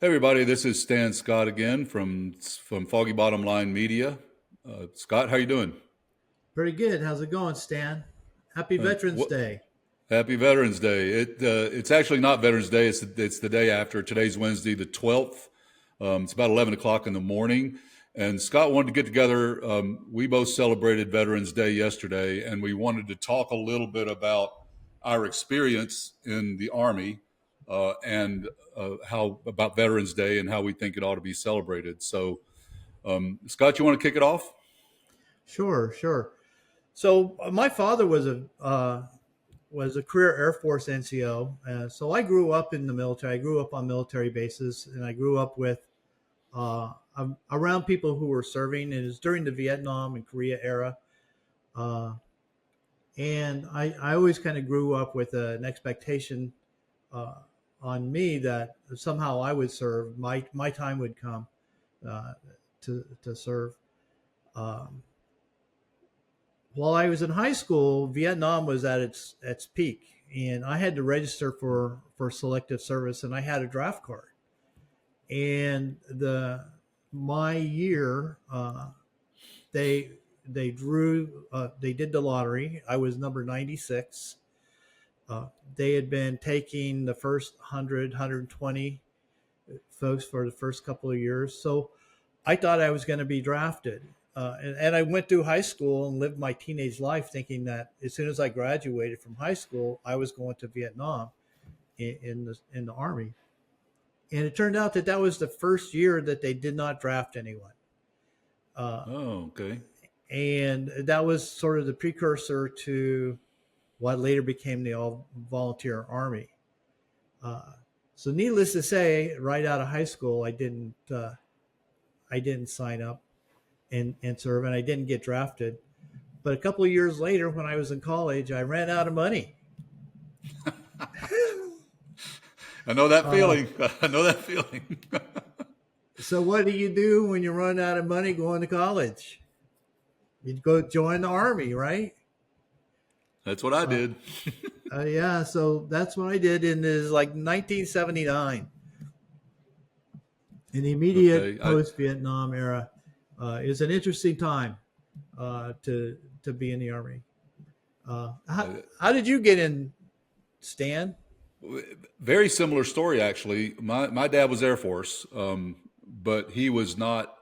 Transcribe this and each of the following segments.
Hey everybody, this is Stan Scott again from Foggy Bottom Line Media. Scott, how you doing? Pretty good. How's it going, Stan? Happy Veterans What? Day. Happy Veterans Day. It's actually not Veterans Day. It's the day after. Today's Wednesday, the 12th. It's about 11 o'clock in the morning. And Scott wanted to get together. We both celebrated Veterans Day yesterday, and we wanted to talk a little bit about our experience in the Army and how about Veterans Day and how we think it ought to be celebrated. So, Scott, you want to kick it off? Sure, sure. So my father was a career Air Force NCO. So I grew up in the military. I grew up on military bases, and I grew up with around people who were serving. And it was during the Vietnam and Korea era. Uh, and I always kind of grew up with an expectation uh, on me that somehow I would serve. My time would come uh, to serve. Um, while I was in high school, Vietnam was at its peak, and I had to register for selective service, and I had a draft card. And the my year, they they did the lottery. I was number 96. They had been taking the first 120 folks for the first couple of years. So I thought I was going to be drafted. And I went through high school and lived my teenage life thinking that as soon as I graduated from high school, I was going to Vietnam in the Army. And it turned out that that was the first year that they did not draft anyone. Uh, Oh, okay. and that was sort of the precursor to what later became the all volunteer Army. Uh, so, needless to say, right out of high school, I didn't sign up and serve, and I didn't get drafted. But a couple of years later, when I was in college, I ran out of money. I know that Uh, feeling. I know that feeling. so, what do you do when you run out of money going to college? You go join the army, right? That's what I Uh, did. yeah, so that's what I did in this like 1979, in the Okay. immediate post Vietnam era. Is an interesting time to be in the army. I How did you get in, Stan? Very similar story actually. My dad was Air Force, but he was not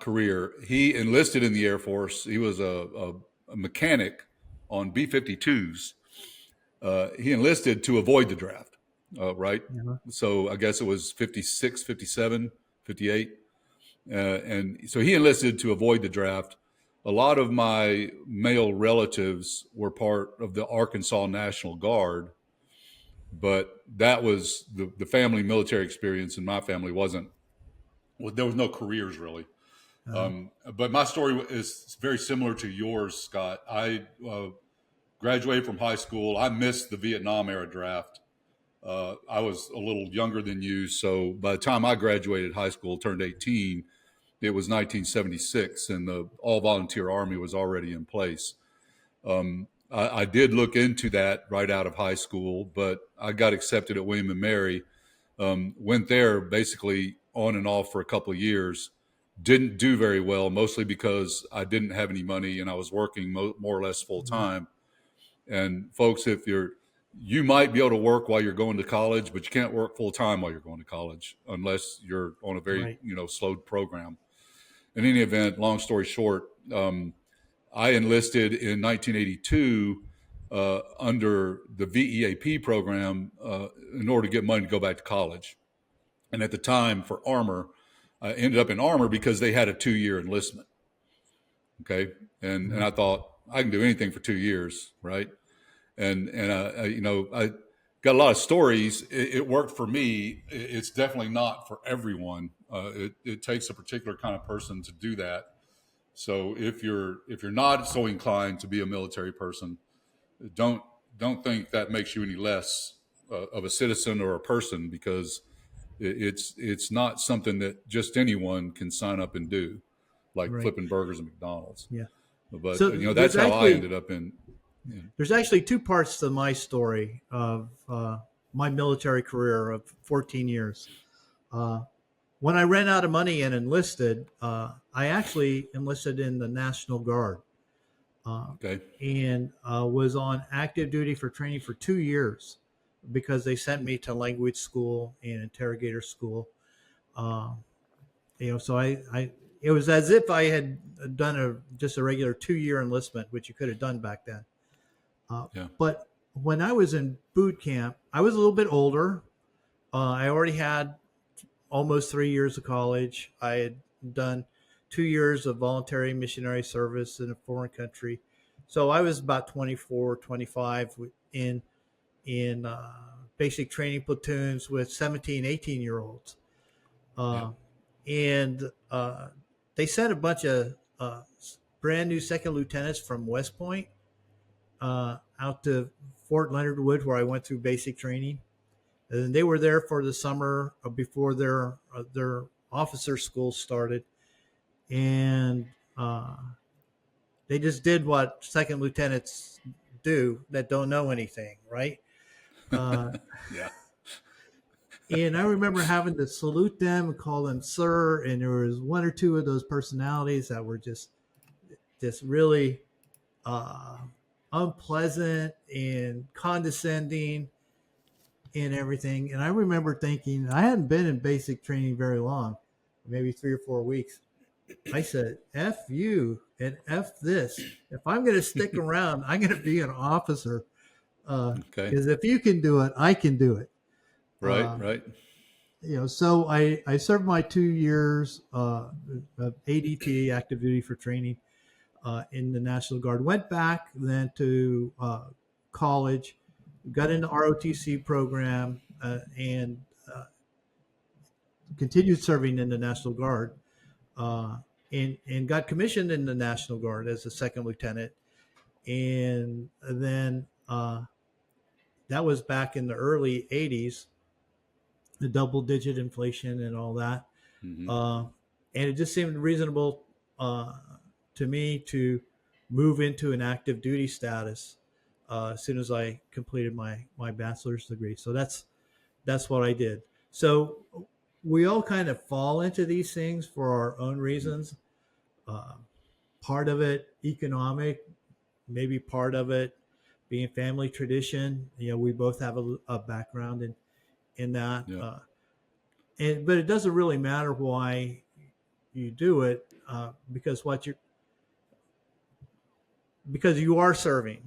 career. He enlisted in the Air Force. He was a mechanic on B-52s. He enlisted to avoid the draft, right? Uh-huh. So I guess it was 56, 57, 58. And so he enlisted to avoid the draft. A lot of my male relatives were part of the Arkansas National Guard, but that was the family military experience, and my family wasn't. Well, there was no careers really. Uh, But my story is very similar to yours, Scott. I graduated from high school. I missed the Vietnam era draft. I was a little younger than you, so by the time I graduated high school, turned 18, it was 1976, and the all volunteer army was already in place. I did look into that right out of high school, but I got accepted at William and Mary. Went there basically on and off for a couple of years. Didn't do very well, mostly because I didn't have any money and I was working more or less full mhm. time. And folks, if you might be able to work while you're going to college, but you can't work full time while you're going to college unless you're on a very Right. slowed program. In any event, long story short, I enlisted in 1982 under the VEAP program in order to get money to go back to college. And at the time, for armor, I ended up in armor because they had a 2 year enlistment. Okay, and Mhm. I thought I can do anything for 2 years, right? And I got a lot of stories. It worked for me. It's definitely not for everyone. It takes a particular kind of person to do that. So if you're not so inclined to be a military person, don't don't think that makes you any less of a citizen or a person, because it's not something that just anyone can sign up and do, like Right. flipping burgers at McDonald's. Yeah. But So that's how I ended up in. there's actually two parts to my story of my military career of 14 years. Uh, when I ran out of money and enlisted, I actually enlisted in the National Guard, uh, Okay. and was on active duty for training for 2 years because they sent me to language school and interrogator school. Uh, so I it was as if I had done just a regular 2 year enlistment, which you could have done back then. Yeah. But when I was in boot camp, I was a little bit older. I already had almost 3 years of college. I had done 2 years of voluntary missionary service in a foreign country. So I was about 24, 25 in basic training platoons with 17, 18-year olds. Yeah. Uh, and they sent a bunch of brand new second lieutenants from West Point out to Fort Leonard Wood, where I went through basic training. And they were there for the summer before their officer school started, and they just did what second lieutenants do that don't know anything, right? Uh, Yeah. and I remember having to salute them and call them sir, and there was one or two of those personalities that were just really uh, unpleasant and condescending and everything. And I remember thinking, I hadn't been in basic training very long, maybe 3 or 4 weeks. I said, F you and F this. If I'm going to stick around, I'm going to be an officer. Okay. Because if you can do it, I can do it. Right. Uh, Right. so I served my 2 years of ADT, active duty for training, in the National Guard. Went back then to college, got into ROTC program, and continued serving in the National Guard, uh, and got commissioned in the National Guard as a second lieutenant. And then that was back in the early 80s, the double digit inflation and all that. Hmm. Uh, and it just seemed reasonable uh, to me to move into an active duty status as soon as I completed my bachelor's degree. So that's what I did. So we all kind of fall into these things for our own reasons. Uh, Part of it economic, maybe part of it being family tradition. We both have a background in that. Yeah. But it doesn't really matter why you do it, because because you are serving,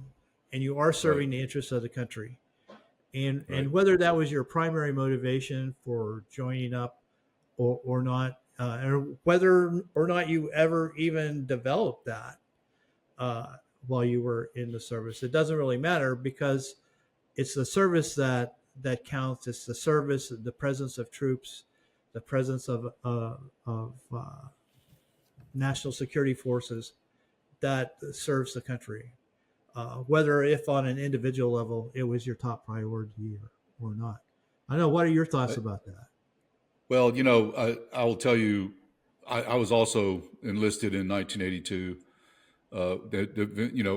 and you are Right. serving the interests of the country. Right. And whether that was your primary motivation for joining up or not, or whether or not you ever even developed that while you were in the service, it doesn't really matter, because it's the service that counts. It's the service, the presence of troops, the presence of national security forces that serves the country. Whether if on an individual level it was your top priority or not. I know. What are your thoughts I, about that? well, I will tell you, I was also enlisted in 1982.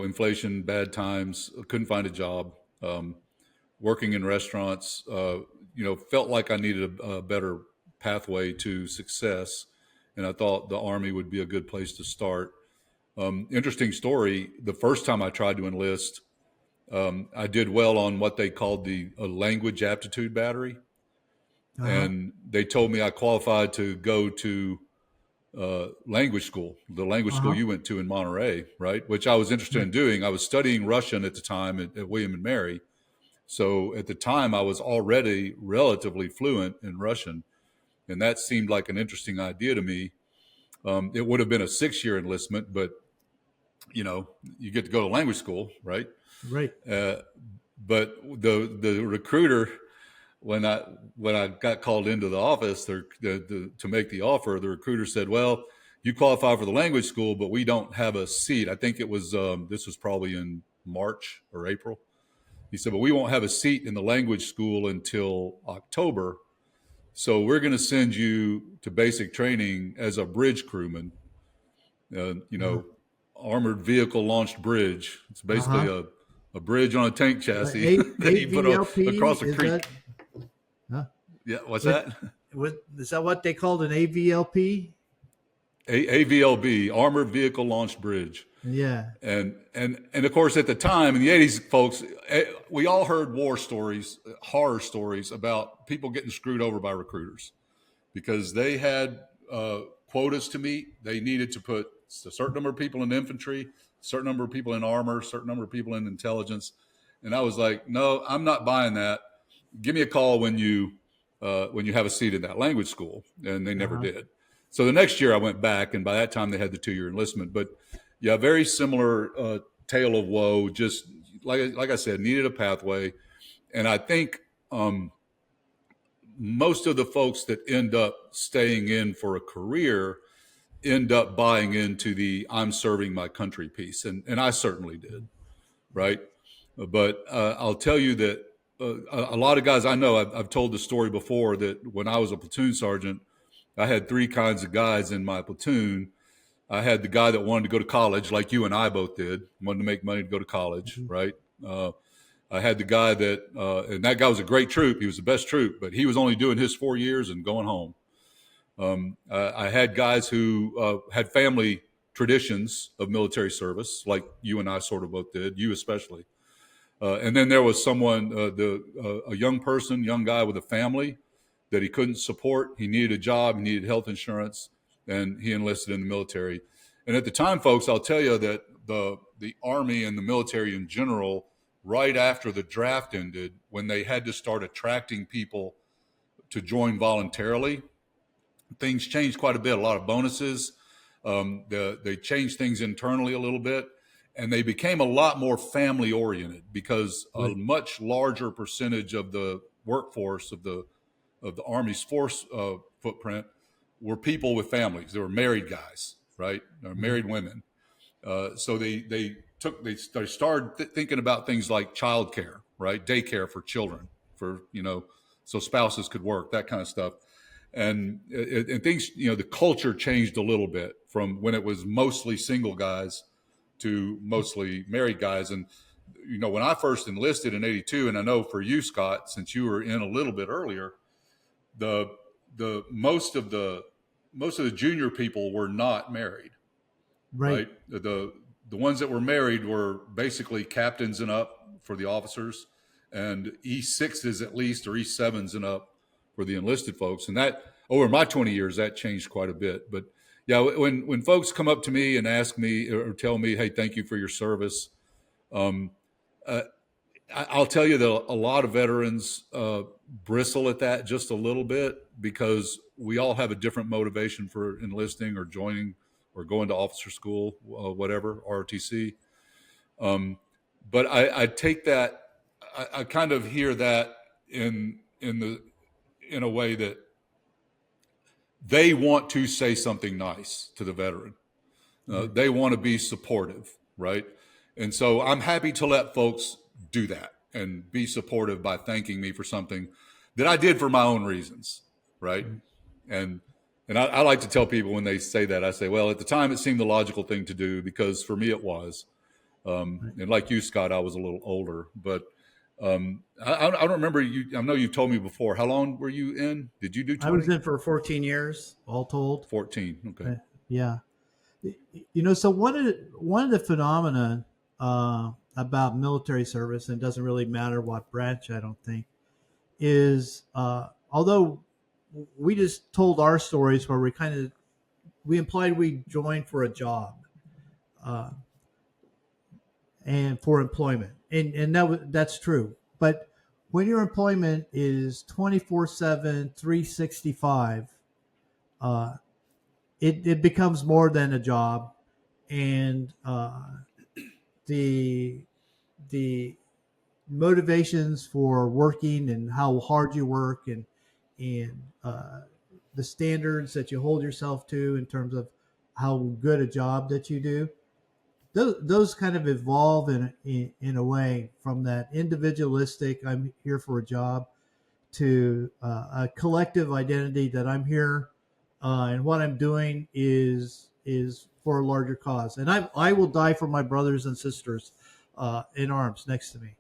Inflation, bad times, couldn't find a job. Working in restaurants, felt like I needed a better pathway to success, and I thought the Army would be a good place to start. Interesting story. The first time I tried to enlist, I did well on what they called the language aptitude battery, Uh huh. and they told me I qualified to go to language school, the language Uh school huh. you went to in Monterey, right? Which I was interested Right. in doing. I was studying Russian at the time at William and Mary. So at the time, I was already relatively fluent in Russian, and that seemed like an interesting idea to me. It would have been a 6 year enlistment, but you get to go to language school, right? Right. Uh, but the recruiter, when I got called into the office to make the offer, the recruiter said, "Well, you qualify for the language school, but we don't have a seat." I think it was this was probably in March or April. He said, "But we won't have a seat in the language school until October. So we're going to send you to basic training as a bridge crewman. Uh, you Uh know, armored vehicle launched bridge. It's basically huh. a bridge on a tank chassis that you put AVLP across a is creek." that? Huh? Yeah, what's With, that? is that what they called an AVLP? AVLB, Armored Vehicle Launch Bridge. Yeah. And of course, at the time in the 80s, folks, we all heard war stories, horror stories about people getting screwed over by recruiters because they had quotas to meet. They needed to put a certain number of people in infantry, a certain number of people in armor, a certain number of people in intelligence. And I was like, no, I'm not buying that. Give me a call when you have a seat in that language school. And they never Uh-huh. did. So the next year I went back, and by that time they had the 2-year enlistment. But yeah, very similar tale of woe. Just like I said, needed a pathway. And I think most of the folks that end up staying in for a career end up buying into the I'm serving my country piece. And I certainly did, right? But I'll tell you that a lot of guys I know, I've told the story before that when I was a platoon sergeant, I had 3 kinds of guys in my platoon. I had the guy that wanted to go to college, like you and I both did, wanted to make money to go to college, Mhm. right? I had the guy and that guy was a great troop. He was the best troop, but he was only doing his 4 years and going home. I had guys who had family traditions of military service, like you and I sort of both did, you especially. And then there was someone, a young guy with a family that he couldn't support. He needed a job, he needed health insurance, and he enlisted in the military. And at the time, folks, I'll tell you that the Army and the military in general, right after the draft ended, when they had to start attracting people to join voluntarily, things changed quite a bit. A lot of bonuses. They changed things internally a little bit, and they became a lot more family oriented because a Right. much larger percentage of the workforce of the Army's force footprint were people with families. They were married guys, right? Or Mhm. married women. So they started thinking about things like childcare, right? Daycare for children, for so spouses could work, that kind of stuff. And things, the culture changed a little bit from when it was mostly single guys to mostly married guys. And when I first enlisted in '82, and I know for you, Scott, since you were in a little bit earlier, the the most of the junior people were not married, Right. right? The ones that were married were basically captains and up for the officers, and E6s at least, or E7s and up for the enlisted folks. And that over my 20 years, that changed quite a bit. But yeah, when folks come up to me and ask me or tell me, "Hey, thank you for your service," um, uh, I'll tell you that a lot of veterans bristle at that just a little bit because we all have a different motivation for enlisting or joining or going to officer school, whatever, ROTC. Um, but I take that, I kind of hear that in a way that they want to say something nice to the veteran. Right. They want to be supportive, right? And so I'm happy to let folks do that and be supportive by thanking me for something that I did for my own reasons, right? Right. And I like to tell people when they say that, I say, well, at the time it seemed the logical thing to do because for me it was. Right. And like you, Scott, I was a little older, but I don't remember you. I know you've told me before. How long were you in? Did you do I was 20? in for 14 years, all told. 14. Okay. Yeah. So one of the phenomena about military service, and it doesn't really matter what branch, I don't think, is although we just told our stories where we implied we joined for a job uh, and for employment, and that's true. But when your employment is 24/7, 365, uh, it becomes more than a job, and the the motivations for working and how hard you work and the standards that you hold yourself to in terms of how good a job that you do, those kind of evolve in a way from that individualistic I'm here for a job to a collective identity that I'm here and what I'm doing is for a larger cause, and I will die for my brothers and sisters in arms next to me,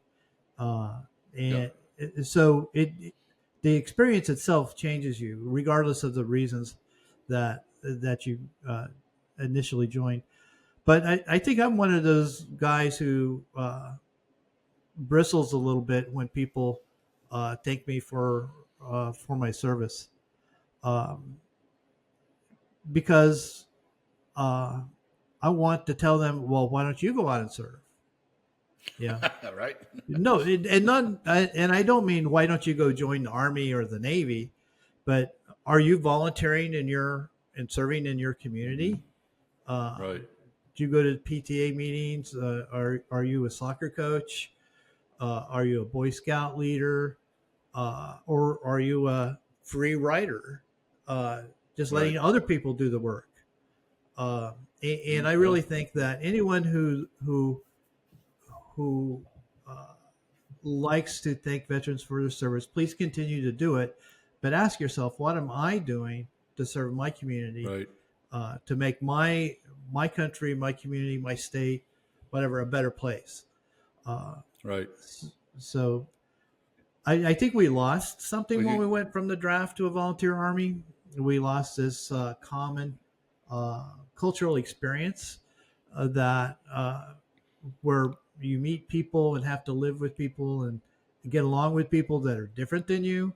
uh, Yeah. and so the experience itself changes you, regardless of the reasons that you initially joined. But I think I'm one of those guys who bristles a little bit when people thank me for my service, um, because uh, I want to tell them, well, why don't you go out and serve? Yeah. Right. No, and not, and I don't mean why don't you go join the army or the navy, but are you volunteering in your and serving in your community? Uh, Right. do you go to PTA meetings? Are you a soccer coach? Are you a Boy Scout leader? Or are you a free rider? Uh, just Right. letting other people do the work. And I Yeah. really think that anyone who uh, likes to thank veterans for their service, please continue to do it. But ask yourself, what am I doing to serve my community, Right. to make my country, my community, my state, whatever, a better place? Uh, Right. so I think we lost something Well, when you, we went from the draft to a volunteer army. We lost this common cultural experience that where you meet people and have to live with people and get along with people that are different than you,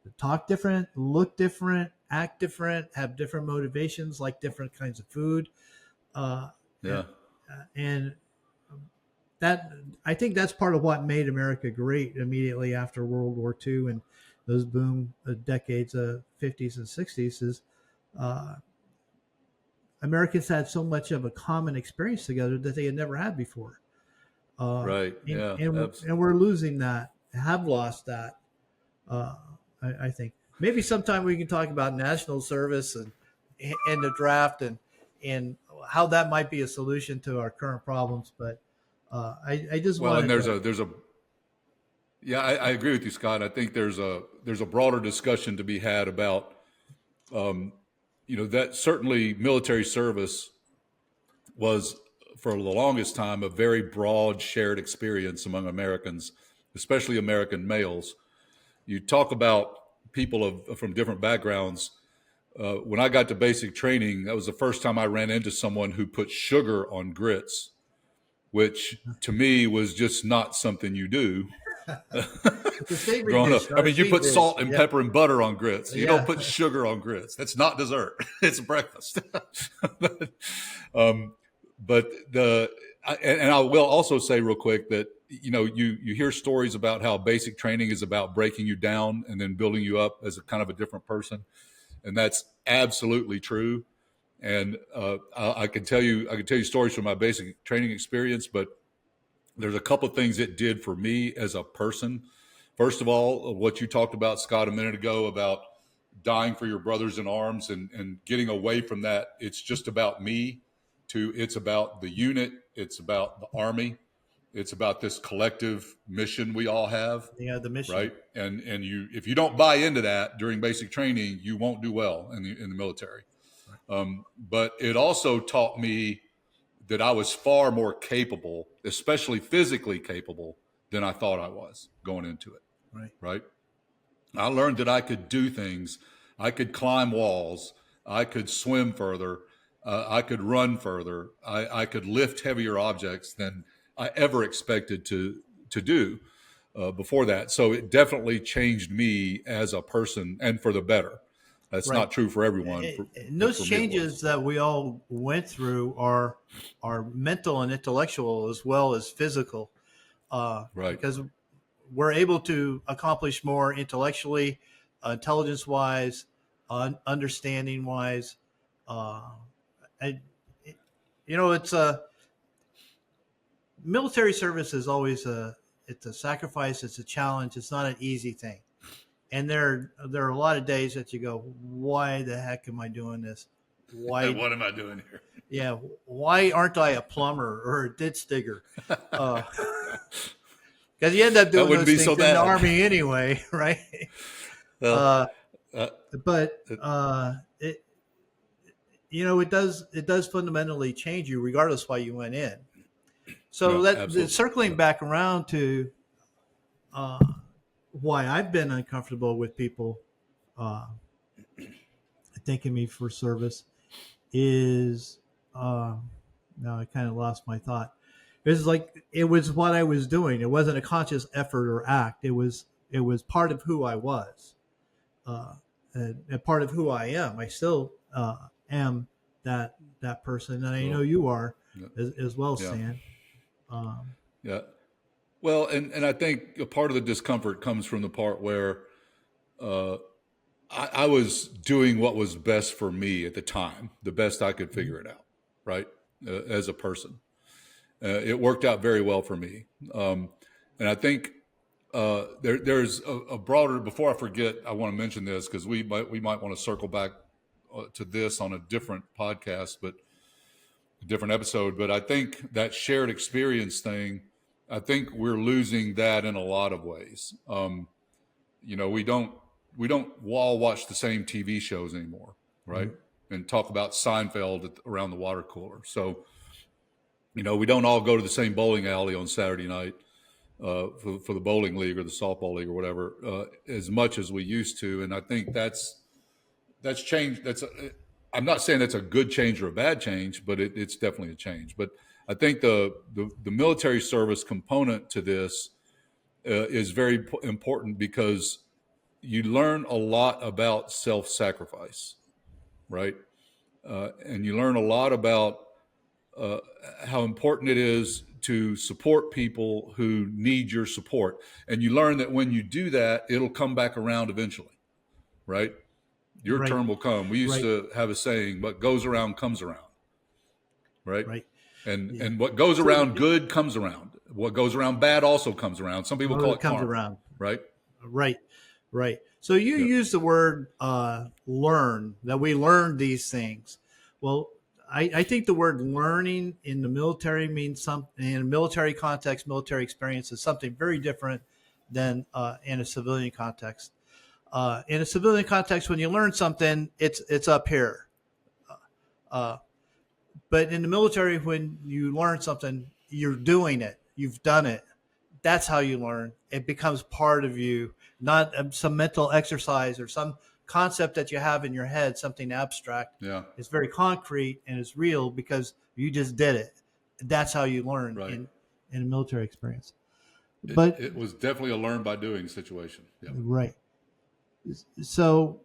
that talk different, look different, act different, have different motivations, like different kinds of food, uh, yeah. and that I think that's part of what made America great immediately after World War II and those boom decades of 50s and 60s is uh, Americans had so much of a common experience together that they had never had before. Right. And, Yeah. and we're losing that, have lost that. Uh, I think maybe sometime we can talk about national service and the draft and how that might be a solution to our current problems. But I just Well, and wanted to. there's a yeah, I agree with you, Scott. I think there's a broader discussion to be had about um, that certainly military service was for the longest time a very broad shared experience among Americans, especially American males. You talk about people from different backgrounds. When I got to basic training, that was the first time I ran into someone who put sugar on grits, which to me was just not something you do. It's a savory Growing up, dish, I not a mean, you sweet put dish. salt and Yeah, pepper and butter on grits. You don't yeah, put sugar on grits. That's not dessert. It's breakfast. um, but and I will also say real quick that you hear stories about how basic training is about breaking you down and then building you up as a kind of a different person, and that's absolutely true. And I can tell you stories from my basic training experience, but there's a couple of things it did for me as a person. First of all, what you talked about, Scott, a minute ago about dying for your brothers in arms and getting away from that. It's just about me to it's about the unit. It's about the Army. It's about this collective mission we all have, yeah. The mission, right? And you, if you don't buy into that during basic training, you won't do well in the military. But it also taught me that I was far more capable, especially physically capable, than I thought I was going into it. right? Right. I learned that I could do things. I could climb walls. I could swim further. I could run further. I could lift heavier objects than I ever expected to do before that. So it definitely changed me as a person and for the better. That's Right. not true for everyone, And but those for me it was. changes that we all went through are mental and intellectual as well as physical, Right. because we're able to accomplish more intellectually, intelligence wise, understanding wise. Uh, and, it's a military service is always it's a sacrifice, it's a challenge, it's not an easy thing. And there are a lot of days that you go, why the heck am I doing this? Why, What am I doing here? yeah, why aren't I a plumber or a ditch digger? Because you end up That doing wouldn't those be so things in the bad. army anyway, right? Well, Uh, uh, but it, it it does fundamentally change you regardless why you went in. So no, that absolutely. circling Yeah. back around to uh, why I've been uncomfortable with people uh, thanking me for service is now I kind of lost my thought. It was like it was what I was doing. It wasn't a conscious effort or act. It was part of who I was, uh, and part of who I am. I still am that person, and I know Well, you are yeah, as well, yeah, Stan. Um, yeah. Well, and I think a part of the discomfort comes from the part where uh, I was doing what was best for me at the time, the best I could figure it out, right? As a person, it worked out very well for me, and I think there's a broader. Before I forget, I want to mention this because we might want to circle back to this on a different podcast, but a different episode. But I think that shared experience thing, I think we're losing that in a lot of ways. We don't all watch the same TV shows anymore, right? And talk about Seinfeld around the water cooler. So we don't all go to the same bowling alley on Saturday night for the bowling league or the softball league or whatever as much as we used to. And I think that's changed. I'm not saying that's a good change or a bad change, but it's definitely a change. But I think the military service component to this is very important because you learn a lot about self-sacrifice, right? And you learn a lot about uh, how important it is to support people who need your support. And you learn that when you do that, it'll come back around eventually, right? Your right, turn will come. We used right, to have a saying, what goes around comes around, right? right. And Yeah. and what goes So around good comes around. What goes around bad also comes around. Some people call it it comes karma, around. right? Right, right. So you Yep. use the word learn, that we learn these things. Well, I think the word learning in the military means something, in a military context, military experience is something very different than in a civilian context. In a civilian context, when you learn something, it's up here. Uh, but in the military, when you learn something, you're doing it. You've done it. That's how you learn. It becomes part of you, not some mental exercise or some concept that you have in your head, something abstract. Yeah. It's very concrete and it's real because you just did it. That's how you learn Right. in a military experience. It, But it was definitely a learn by doing situation. Yeah. right. So,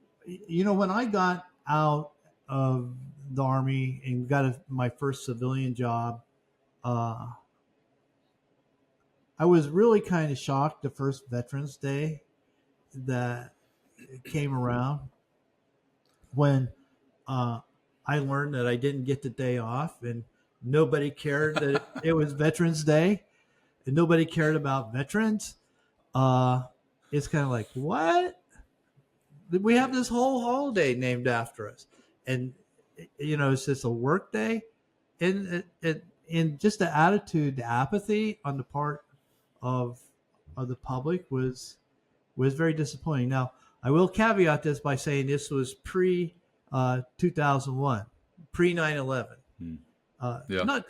when I got out of the Army and got my first civilian job, uh, I was really kind of shocked the first Veterans Day that came around when uh, I learned that I didn't get the day off and nobody cared that it was Veterans Day and nobody cared about veterans. Uh, it's kind of like, what? We have this whole holiday named after us. And, it's just a work day. And just the attitude, the apathy on the part of the public was very disappointing. Now, I will caveat this by saying this was pre 2001, pre 9/11. Hmm. Yeah. Not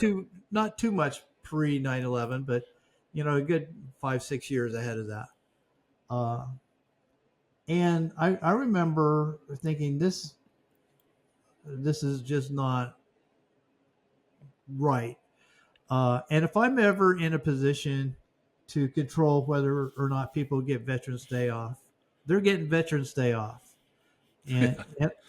too much pre 9/11, but a good 5-6 years ahead of that. Uh, and I remember thinking this is just not right. And if I'm ever in a position to control whether or not people get Veterans Day off, they're getting Veterans Day off. And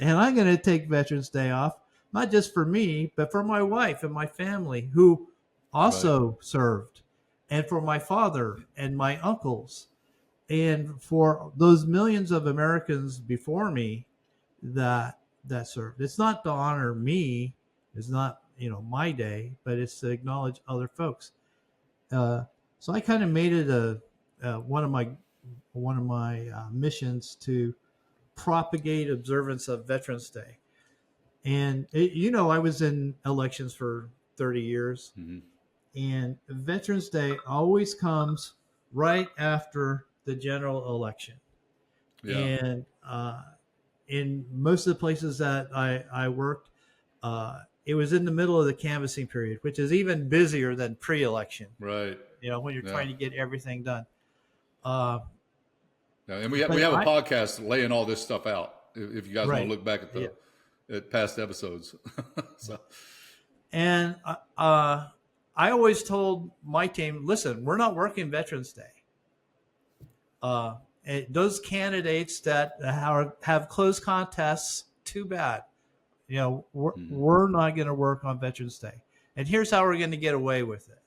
I'm going to take Veterans Day off, not just for me, but for my wife and my family who Right. also served, and for my father and my uncles, and for those millions of Americans before me that served. It's not to honor me. It's not my day, but it's to acknowledge other folks. Uh, so I kind of made it one of my missions to propagate observance of Veterans Day. And I was in elections for 30 years, Mm-hmm. and Veterans Day always comes right after the general election. Yeah. And in most of the places that I worked, it was in the middle of the canvassing period, which is even busier than pre-election. Right. When you're Yeah. trying to get everything done. Uh, Yeah, and we But have a I podcast laying all this stuff out. If you guys want to right, look back at yeah, the at past episodes, so and I always told my team, listen, we're not working Veterans Day. Uh, those candidates that have close contests, too bad. You know, mhm. we're not going to work on Veterans Day. And here's how we're going to get away with it: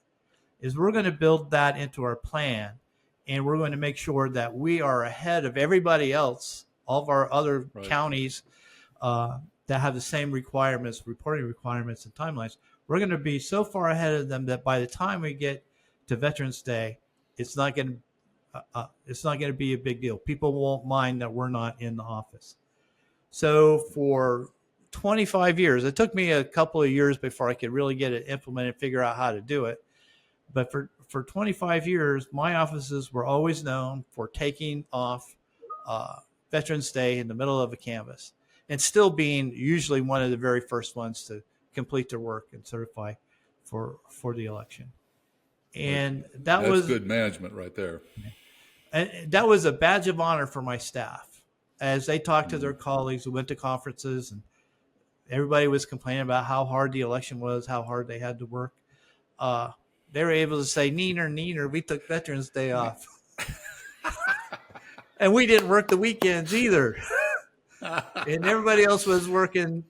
is we're going to build that into our plan, and we're going to make sure that we are ahead of everybody else, all of our other Right. counties that have the same requirements, reporting requirements, and timelines. We're going to be so far ahead of them that by the time we get to Veterans Day, it's not going to it's not going to be a big deal. People won't mind that we're not in the office. So for 25 years, it took me a couple of years before I could really get it implemented, figure out how to do it. But for 25 years, my offices were always known for taking off Veterans Day in the middle of a canvas and still being usually one of the very first ones to complete their work and certify for the election. Right. And That's good management right there. that was a badge of honor for my staff as they talked to their Mhm. colleagues who went to conferences, and everybody was complaining about how hard the election was, how hard they had to work. Uh, they were able to say, "Neener, neener, we took Veterans Day off, and we didn't work the weekends either." And everybody else was working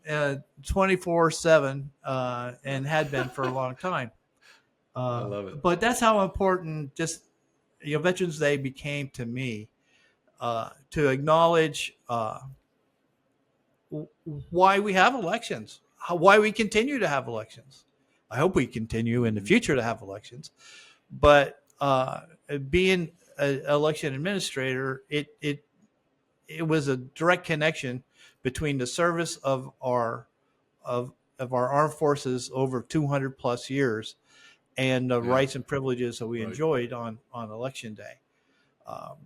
24/7 and had been for a long time. I love it. But that's how important just Veterans Day became to me, to acknowledge why we have elections, why we continue to have elections. I hope we continue in the Mhm. future to have elections. But being an election administrator, it was a direct connection between the service of of our armed forces over 200 plus years and the Yeah. rights and privileges that we Right. enjoyed on election day.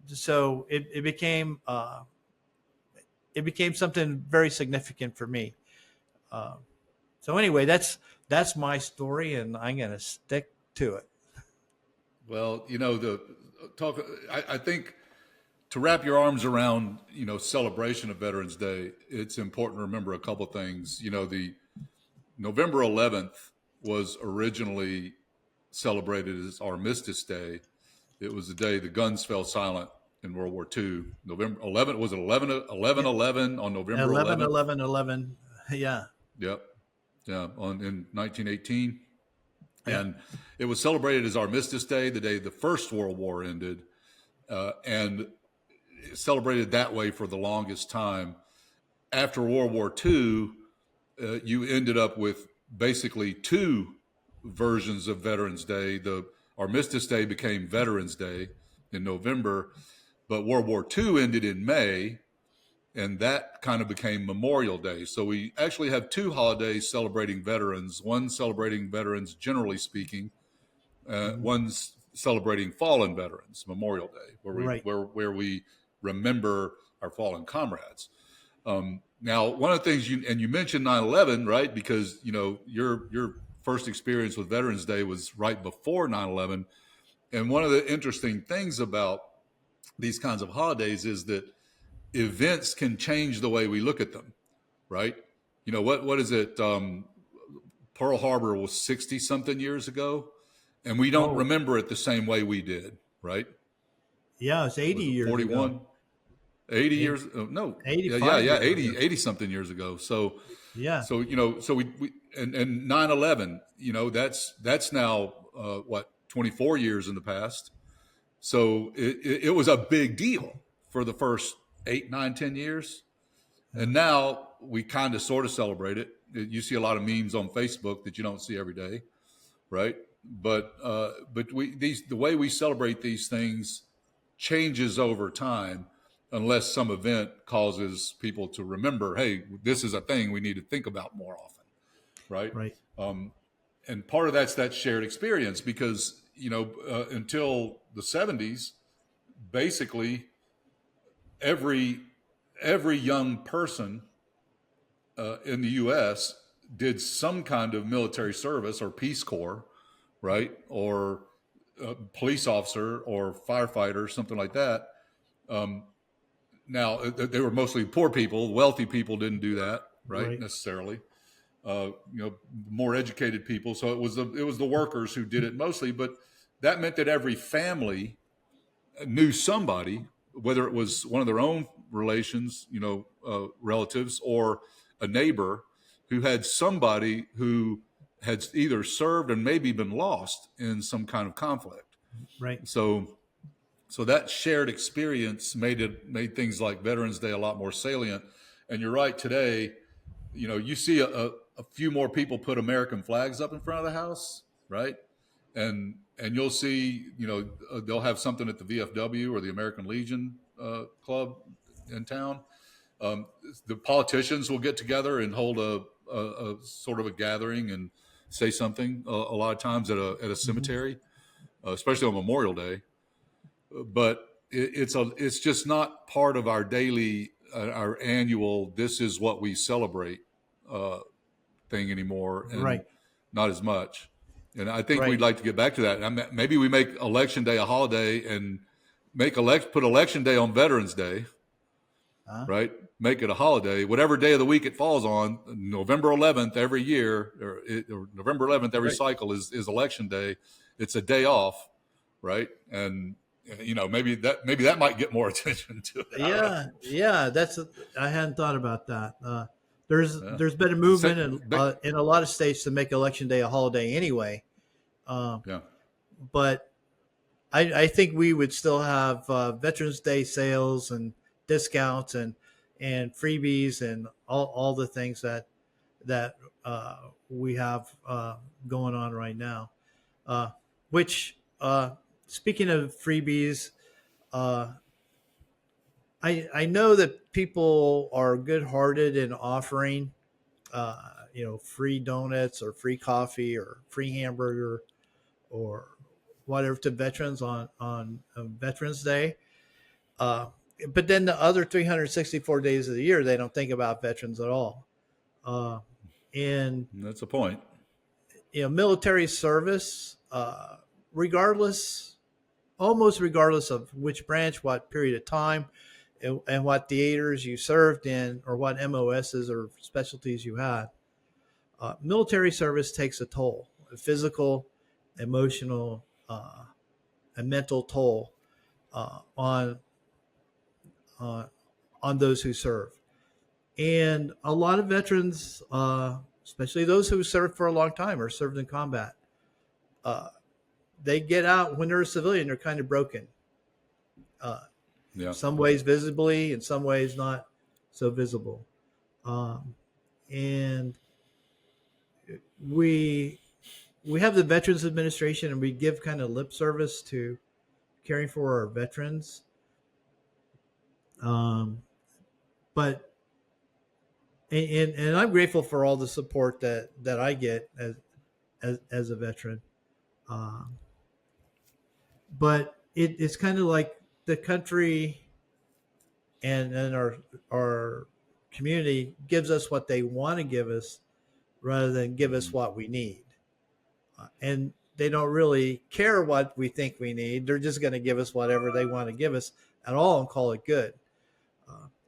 So it became something very significant for me. Uh, so anyway, that's my story, and I'm going to stick to it. Well, the talk. I think to wrap your arms around, celebration of Veterans Day, it's important to remember a couple things. The November 11th was originally celebrated as Armistice Day. It was the day the guns fell silent in World War II. November 11th was it 11/11 on November 11, 11th? 11, 11. Yeah. Yep. Yeah, in 1918. Yeah. And it was celebrated as Armistice Day, the day the First World War ended, and celebrated that way for the longest time. After World War II, you ended up with basically two versions of Veterans Day. The Armistice Day became Veterans Day in November, but World War II ended in May, and that kind of became Memorial Day. So we actually have two holidays celebrating veterans. One celebrating veterans, generally speaking. Mhm. One's celebrating fallen veterans, Memorial Day, Right. where we remember our fallen comrades. Now, one of the things you mentioned 9/11, right? Because your first experience with Veterans Day was right before 9/11, and one of the interesting things about these kinds of holidays is that events can change the way we look at them, right? What is it? Pearl Harbor was 60 something years ago, and we don't Oh, remember it the same way we did, right? yeah. It's 80 Was it years ago. 41? 80 Eight- years? Oh, no. Yeah, 85 yeah, years ago. 80 something years ago. So, Yeah. so, so we and 9/11, that's now, what, 24 years in the past. So it was a big deal for the first 8, 9, 10 years. Yeah. And now we kind of sort of celebrate it. You see a lot of memes on Facebook that you don't see every day, right? But the way we celebrate these things changes over time, unless some event causes people to remember, hey, this is a thing we need to think about more often, right? Right. Um, and part of that's that shared experience because until the 70s, basically every every young person in the U.S. did some kind of military service or Peace Corps, right, or police officer or firefighter, something like that. Um, Now, they were mostly poor people. Wealthy people didn't do that, right? Right. Necessarily. More educated people. So it was the workers who did it mostly. But that meant that every family knew somebody, whether it was one of their own relations, relatives, or a neighbor who had somebody who had either served and maybe been lost in some kind of conflict. Right. So that shared experience made things like Veterans Day a lot more salient. And you're right. Today, you see a few more people put American flags up in front of the house, right? And you'll see, they'll have something at the VFW or the American Legion club in town. The politicians will get together and hold a sort of a gathering and say something. A lot of times at a Mhm. cemetery, especially on Memorial Day. But it's just not part of our daily, our annual. This is what we celebrate uh, thing anymore, and Right. not as much. And I think we'd Right. like to get back to that. Maybe we make Election Day a holiday and put Election Day on Veterans Day, Uh, right? Make it a holiday, whatever day of the week it falls on. November 11th every year, or November 11th every right. cycle is Election Day. It's a day off, right? And maybe that might get more attention to it. I don't know. Yeah. Yeah. I hadn't thought about that. Yeah. There's been a movement in a lot of states to make Election Day a holiday anyway. Um, Yeah. but I think we would still have Veterans Day sales and discounts and freebies and all the things that we have going on right now. Which speaking of freebies, uh, I know that people are good hearted in offering free donuts or free coffee or free hamburger or whatever to veterans on Veterans Day. Uh, but then the other 364 days of the year, they don't think about veterans at all. Uh, and That's a point. military service, regardless, almost regardless of which branch, what period of time, and what theaters you served in, or what MOSs or specialties you had, military service takes a toll, a physical, emotional, and mental toll on uh, on those who serve. And a lot of veterans, especially those who served for a long time or served in combat, uh, they get out when they're a civilian. They're kind of broken. Uh, Yeah. some ways visibly, in some ways not so visible. Um, and we we have the Veterans Administration, and we give kind of lip service to caring for our veterans. But and I'm grateful for all the support that I get as a veteran. Um, but it's kind of like the country and our community gives us what they want to give us rather than give us Mhm. what we need. And they don't really care what we think we need. They're just going to give us whatever they want to give us at all and call it good.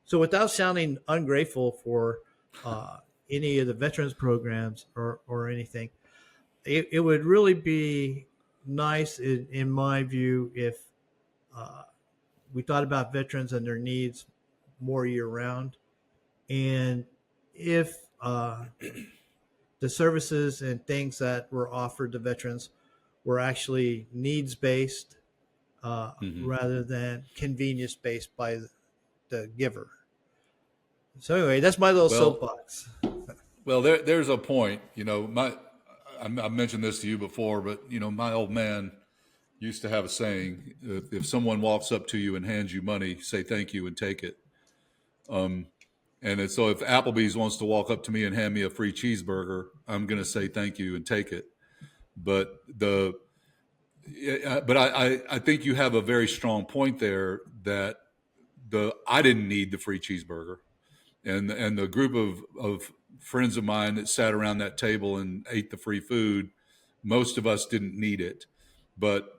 So without sounding ungrateful for uh, any of the veterans programs or anything, it would really be nice, in my view, if uh, we thought about veterans and their needs more year round, and if the services and things that were offered to veterans were actually needs based Mhm. rather than convenience based by the giver. So anyway, that's my little Well, soapbox. there's a point. I mentioned this to you before, but my old man used to have a saying: if someone walks up to you and hands you money, say thank you and take it. Um, so if Applebee's wants to walk up to me and hand me a free cheeseburger, I'm going to say thank you and take it. But I think you have a very strong point there that I didn't need the free cheeseburger, and the group of friends of mine that sat around that table and ate the free food, most of us didn't need it, but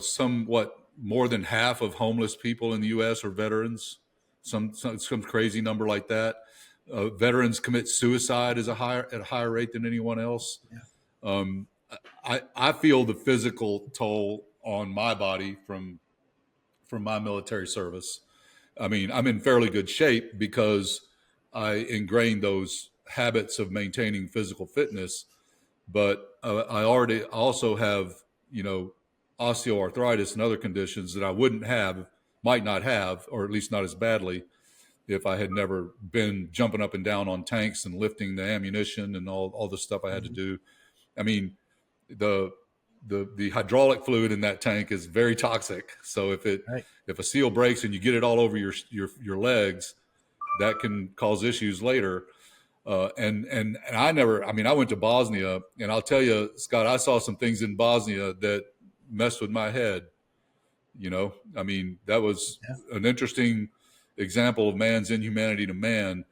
somewhat more than half of homeless people in the U.S. are veterans. Some crazy number like that. Veterans commit suicide at a higher rate than anyone else. Yeah. Um, I feel the physical toll on my body from my military service. I mean, I'm in fairly good shape because I ingrained those habits of maintaining physical fitness. But I already also have, you know, osteoarthritis and other conditions that I wouldn't have, might not have, or at least not as badly if I had never been jumping up and down on tanks and lifting the ammunition and all the stuff I had to Mhm. do. I mean, the the hydraulic fluid in that tank is very toxic. So Right. if a seal breaks and you get it all over your legs, that can cause issues later. And I never, I mean, I went to Bosnia, and I'll tell you, Scott, I saw some things in Bosnia that messed with my head. You know, I mean, that was Yeah. an interesting example of man's inhumanity to man.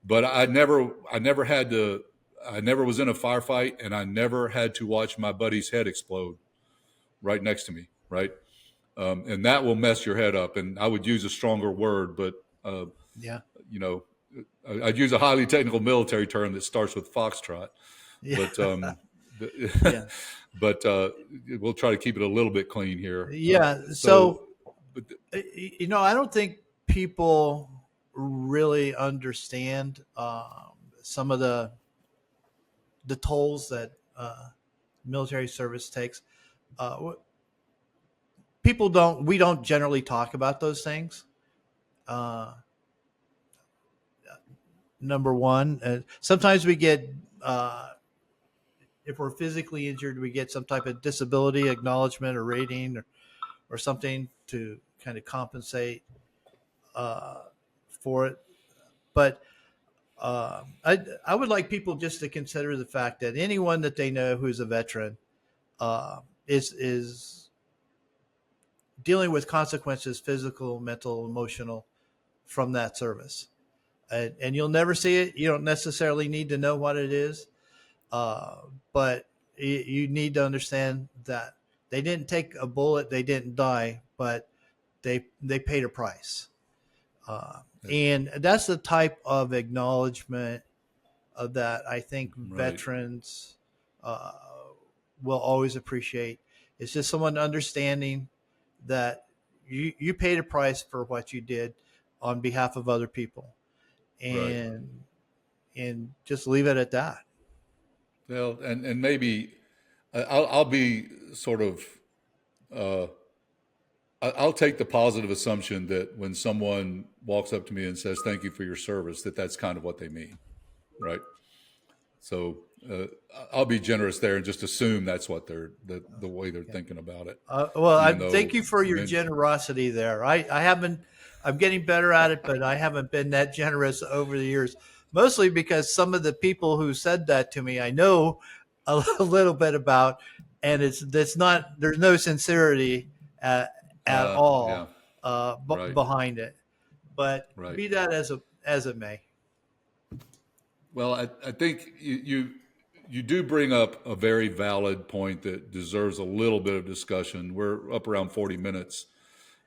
But I never had to, I never was in a firefight, and I never had to watch my buddy's head explode right next to me, right? And that will mess your head up. And I would use a stronger word, but Yeah. you know, I'd use a highly technical military term that starts with foxtrot. Yeah. But Yeah. but we'll try to keep it a little bit clean here. Yeah. So, So, but I don't think people really understand some of the tolls that military service takes. Uh, People don't. We don't generally talk about those things. Uh, Number one, sometimes we get. If we're physically injured, we get some type of disability acknowledgement or rating or something to kind of compensate uh, for it. But I would like people just to consider the fact that anyone that they know who's a veteran is dealing with consequences, physical, mental, emotional, from that service, and you'll never see it. You don't necessarily need to know what it is, uh, but you need to understand that they didn't take a bullet, they didn't die, but they paid a price, uh, and that's the type of acknowledgement that I think right, veterans uh, will always appreciate. It's just someone understanding that you paid a price for what you did on behalf of other people, right. and just leave it at that. Well, and maybe I'll be sort of uh, I'll take the positive assumption that when someone walks up to me and says thank you for your service, that that's kind of what they mean, right? So I'll be generous there and just assume that's what the way they're Yeah. thinking about it, Well, even thank though you for your men, generosity there. I haven't. I'm getting better at it, but I haven't been that generous over the years. Mostly because some of the people who said that to me, I know a little bit about, and it's not. There's no sincerity at yeah, all right, behind it. But right. be that as it may. Well, I think you do bring up a very valid point that deserves a little bit of discussion. We're up around 40 minutes,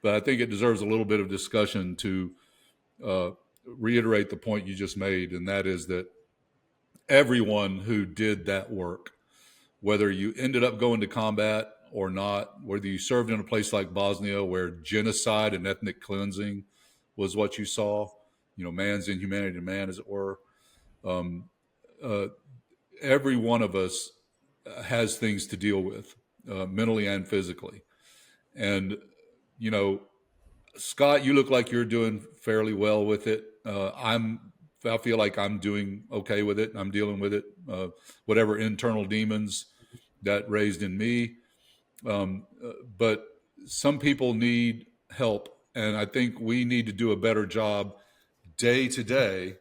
but I think it deserves a little bit of discussion to uh, reiterate the point you just made, and that is that everyone who did that work, whether you ended up going to combat or not, whether you served in a place like Bosnia where genocide and ethnic cleansing was what you saw, you know, man's inhumanity to man, as it were. Um, uh, every one of us has things to deal with, mentally and physically. And, you know, Scott, you look like you're doing fairly well with it. I feel like I'm doing okay with it. I'm dealing with it. Whatever internal demons that raised in me. But some people need help. And I think we need to do a better job day to day,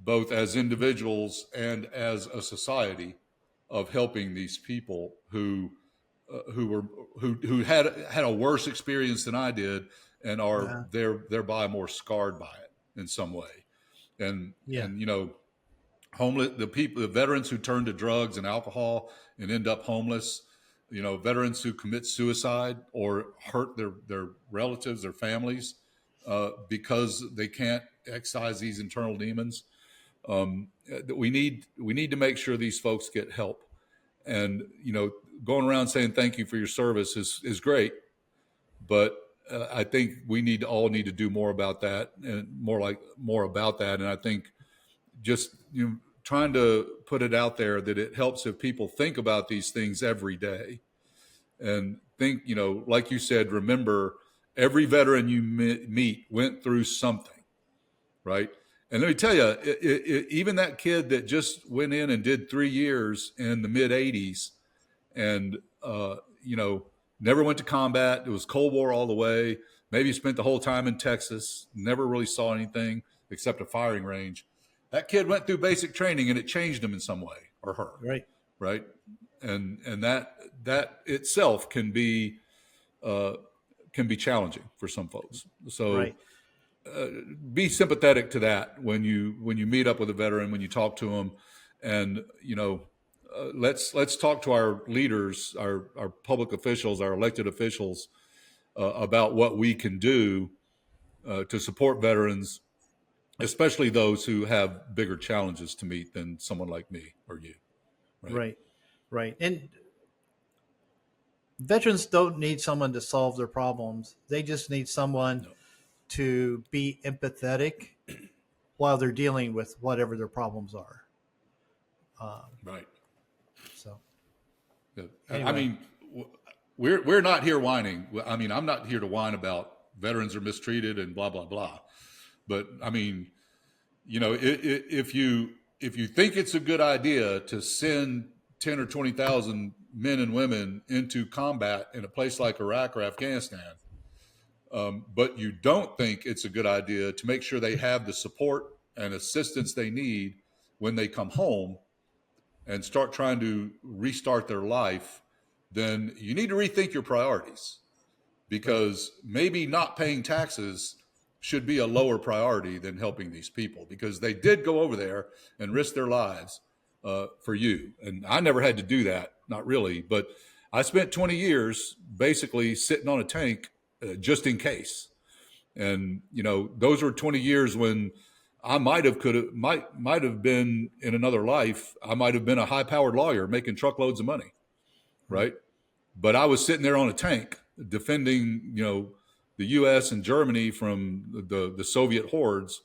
both as individuals and as a society, of helping these people who were who had a worse experience than I did and are Yeah. thereby more scarred by it in some way. Yeah. And you know, homeless the veterans who turn to drugs and alcohol and end up homeless. veterans who commit suicide or hurt their relatives, their families, because they can't excise these internal demons. We need to make sure these folks get help. And going around saying thank you for your service is great, but I think we need to do more about that, and more about that. And I think just trying to put it out there that it helps if people think about these things every day and think, like you said, remember every veteran you meet went through something, right? And let me tell you, even that kid that just went in and did 3 years in the mid 80s and, never went to combat. It was Cold War all the way. Maybe spent the whole time in Texas, never really saw anything except a firing range. That kid went through basic training and it changed him in some way, or her, Right. right? And that itself can be challenging for some folks. So Right. be sympathetic to that when you meet up with a veteran, when you talk to them, and let's talk to our leaders, our public officials, our elected officials, about what we can do to support veterans, especially those who have bigger challenges to meet than someone like me or you. Right? Right. Right. And veterans don't need someone to solve their problems. They just need someone No. to be empathetic while they're dealing with whatever their problems are. Right. So, Yeah. I anyway, mean, we're not here whining. I mean, I'm not here to whine about veterans are mistreated and blah blah blah. But I mean, if you think it's a good idea to send 10 or 20,000 men and women into combat in a place like Iraq or Afghanistan, but you don't think it's a good idea to make sure they have the support and assistance they need when they come home and start trying to restart their life, then you need to rethink your priorities, right. because maybe not paying taxes should be a lower priority than helping these people, because they did go over there and risk their lives for you. And I never had to do that, not really, but I spent 20 years basically sitting on a tank just in case. And those were 20 years when I might have been in another life. I might have been a high powered lawyer making truckloads of money, Right. right? But I was sitting there on a tank defending, the U.S. and Germany from the Soviet hordes,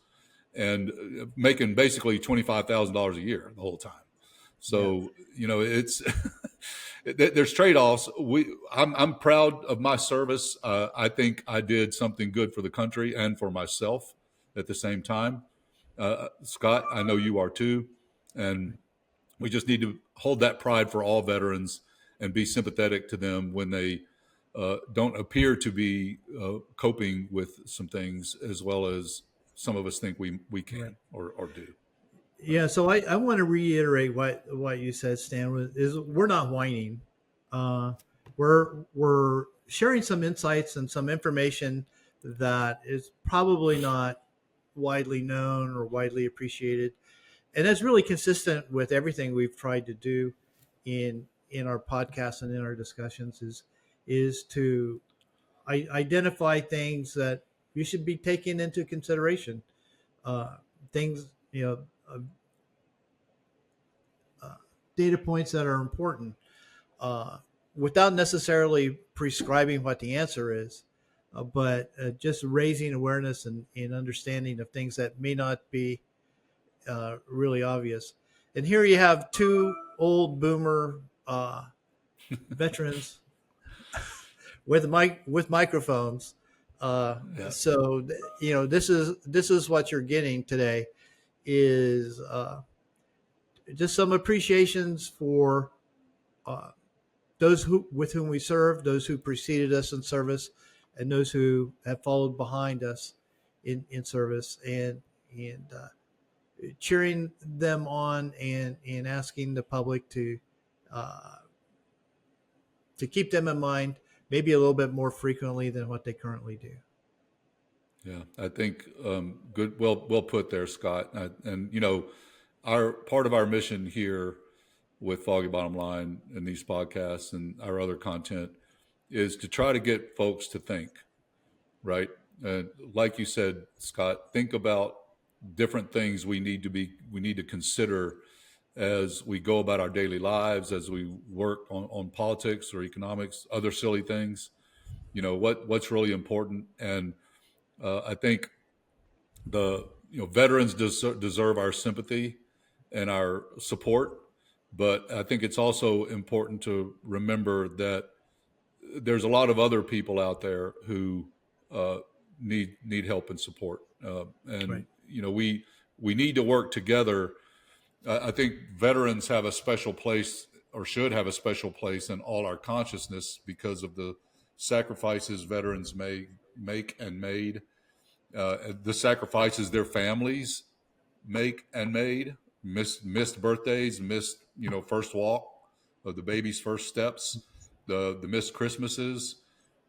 and making basically $25,000 a year the whole time. Yeah. So it's there's trade offs. I'm proud of my service. I think I did something good for the country and for myself at the same time. Scott, I know you are too, and we just need to hold that pride for all veterans and be sympathetic to them when they don't appear to be coping with some things as well as some of us think we Right. can or do. Right. Yeah. So I want to reiterate what you said, Stan. Is we're not whining. Uh, we're sharing some insights and some information that is probably not widely known or widely appreciated, and that's really consistent with everything we've tried to do in our podcasts and in our discussions. Is to identify things that you should be taking into consideration. Uh, things, uh, uh, data points that are important, uh, without necessarily prescribing what the answer is, but just raising awareness and understanding of things that may not be really obvious. And here you have two old boomer veterans with microphones. Yeah. So this is what you're getting today is just some appreciations for uh, those who with whom we serve, those who preceded us in service, and those who have followed behind us in service, and cheering them on and asking the public uh, to keep them in mind, maybe a little bit more frequently than what they currently do. Yeah, I think good, well put there, Scott. And our part of our mission here with Foggy Bottom Line and these podcasts and our other content is to try to get folks to think, right? Like you said, Scott, think about different things we need to consider as we go about our daily lives, as we work on politics or economics, other silly things. What's really important, and I think the veterans deserve our sympathy and our support, but I think it's also important to remember that there's a lot of other people out there who uh, need help and support, and Right. we need to work together. I think veterans have a special place, or should have a special place, in all our consciousness because of the sacrifices veterans make and made, the sacrifices their families make and made, missed birthdays, missed first walk of the baby's first steps, the missed Christmases,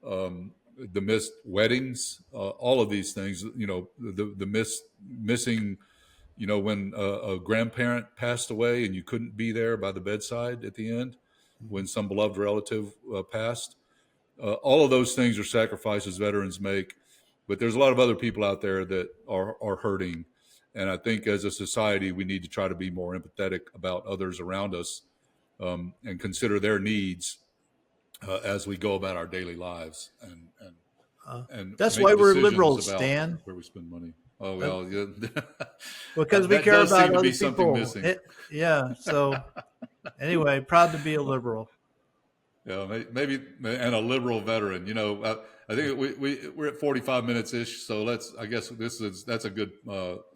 the missed weddings, all of these things. The missing. When a grandparent passed away and you couldn't be there by the bedside at the end, when some beloved relative passed. All of those things are sacrifices veterans make, but there's a lot of other people out there that are hurting. And I think as a society, we need to try to be more empathetic about others around us, and consider their needs as we go about our daily lives, Uh, and that's why make we're decisions liberals, about Stan. where we spend money. Oh, Uh, well, yeah. because we That care does seem about to other be something people. missing. Yeah. So anyway, proud to be a liberal. Yeah, maybe, and a liberal veteran. I think we're at 45 minutes ish. So I guess that's a good